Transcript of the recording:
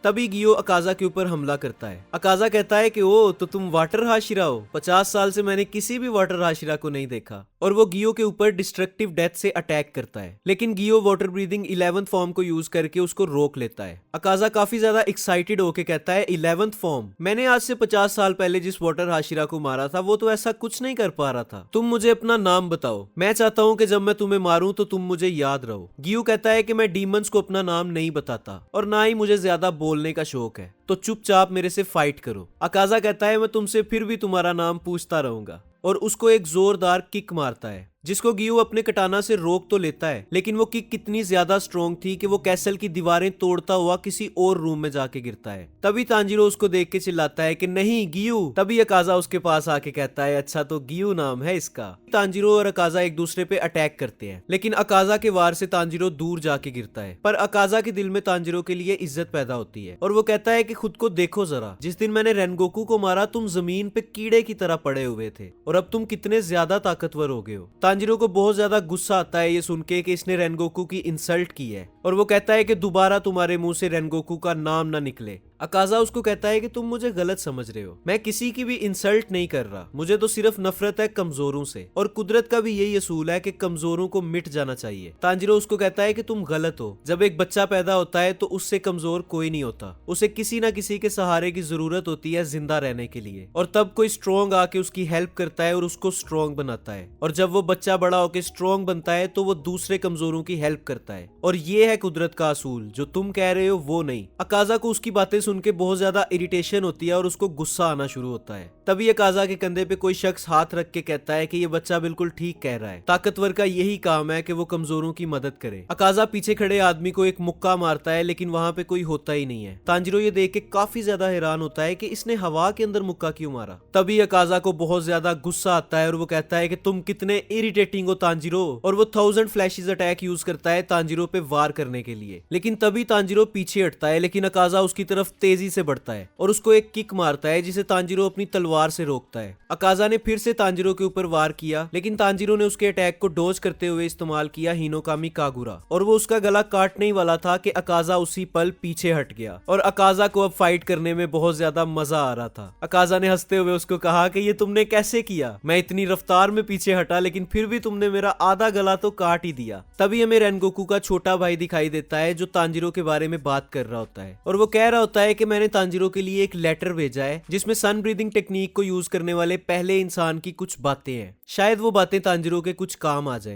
तभी गियो अकाजा के ऊपर हमला करता है। अकाजा कहता है कि ओ तो तुम वाटर हाशिरा हो, 50 साल से मैंने किसी भी वाटर हाशिरा को नहीं देखा। और वो गियो के ऊपर डिस्ट्रक्टिव डेथ से अटैक करता है, लेकिन गियो वाटर ब्रीदिंग 11th फॉर्म को यूज करके उसको रोक लेता है। अकाजा काफी ज्यादा एक्साइटेड होके कहता है 11th फॉर्म, मैंने आज से 50 साल पहले जिस वाटर हाशिरा को मारा था वो तो ऐसा कुछ नहीं कर पा रहा था, तुम मुझे अपना नाम बताओ, मैं चाहता हूँ कि जब मैं तुम्हें मारूं तो तुम मुझे याद रहो। गियो कहता है कि मैं डीमंस को अपना नाम नहीं बताता और ना ही मुझे ज्यादा बोलने का शौक है, तो चुपचाप मेरे से फाइट करो। अकाजा कहता है मैं तुमसे फिर भी तुम्हारा नाम पूछता रहूंगा, और उसको एक जोरदार किक मारता है जिसको गियो अपने कटाना से रोक तो लेता है, लेकिन वो किक कितनी ज्यादा स्ट्रॉन्ग थी कि वो कैसल की दीवारें तोड़ता हुआ किसी और रूम में जाके गिरता है। तभी तांजीरो उसको देख के चिल्लाता है कि नहीं गियो। तभी अकाजा उसके पास आके कहता है अच्छा तो गियो नाम है इसका। तांजीरो और अकाजा एक दूसरे पे अटैक करते हैं, लेकिन अकाजा के वार से तांजीरो दूर जाके गिरता है। पर अकाजा के दिल में तांजीरो के लिए इज्जत पैदा होती है और वो कहता है कि खुद को देखो जरा, जिस दिन मैंने रेनगोकू को मारा तुम जमीन पे कीड़े की तरह पड़े हुए थे और अब तुम कितने ज्यादा ताकतवर हो गए हो। तांजीरो को बहुत ज्यादा गुस्सा आता है ये सुन के कि इसने रेनगोकू की इंसल्ट की है, और वो कहता है कि दोबारा तुम्हारे मुंह से रेनगोकू का नाम ना निकले। अकाजा उसको कहता है कि तुम मुझे गलत समझ रहे हो, मैं किसी की भी इंसल्ट नहीं कर रहा, मुझे तो सिर्फ नफरत है कमजोरों से, और कुदरत का भी यही असूल है कि कमजोरों को मिट जाना चाहिए। तांजीरो उसको कहता है कि तुम गलत हो, जब एक बच्चा पैदा होता है तो उससे कमजोर कोई नहीं होता, उसे किसी ना किसी के सहारे की जरूरत होती है जिंदा रहने के लिए, और तब कोई स्ट्रॉन्ग आके उसकी हेल्प करता है और उसको स्ट्रॉन्ग बनाता है, और जब वो बच्चा बड़ा होकर स्ट्रॉन्ग बनता है तो वो दूसरे कमजोरों की हेल्प करता है, और ये है कुदरत का असूल, जो तुम कह रहे हो वो नहीं। अकाजा को उसकी बातें सुन के बहुत ज्यादा इरिटेशन होती है और उसको गुस्सा आना शुरू होता है। तभी अकाजा के कंधे पे कोई शख्स हाथ रख के कहता है कि ये बच्चा बिल्कुल ठीक कह रहा है, ताकतवर का यही काम है कि वो कमजोरों की मदद करे। अकाजा पीछे खड़े आदमी को एक मुक्का मारता है, लेकिन वहां पे कोई होता ही नहीं है। तांजीरो ये देख के काफी ज्यादा हैरान होता है कि इसने हवा के अंदर मुक्का क्यों मारा। तभी अकाजा को बहुत ज्यादा गुस्सा आता है और वो कहता है कि तुम कितने इरिटेटिंग हो तांजीरो, और वो 1000 फ्लैशेस अटैक यूज करता है तांजीरो पे वार करने के लिए। लेकिन तभी तांजीरो पीछे हटता है, लेकिन अकाजा उसकी तरफ तेजी से बढ़ता है और उसको एक किक मारता है जिसे तांजीरो अपनी तलवार से रोकता है। अकाजा ने फिर से तांजीरो के ऊपर वार किया, लेकिन तांजीरो ने उसके अटैक को डॉज करते हुए इस्तेमाल किया हिनोकामी कागुरा, और वो उसका गला काटने ही वाला था कि अकाजा उसी पल पीछे हट गया, और अकाजा को अब फाइट करने में बहुत ज्यादा मजा आ रहा था। अकाजा ने हंसते हुए उसको कहा कि ये तुमने कैसे किया, मैं इतनी रफ्तार में पीछे हटा लेकिन फिर भी तुमने मेरा आधा गला तो काट ही दिया। तभी हमें रेनगोकू का छोटा भाई दिखाई देता है जो तांजीरो के बारे में बात कर रहा होता है, और वो कह रहा होता है कि मैंने तांजीरो के लिए एक लेटर भेजा है जिसमें सन ब्रीदिंग टेक्निक को यूज करने वाले पहले इंसान की कुछ बातें हैं, शायद वो बातें तांजीरो के कुछ काम आ जाए।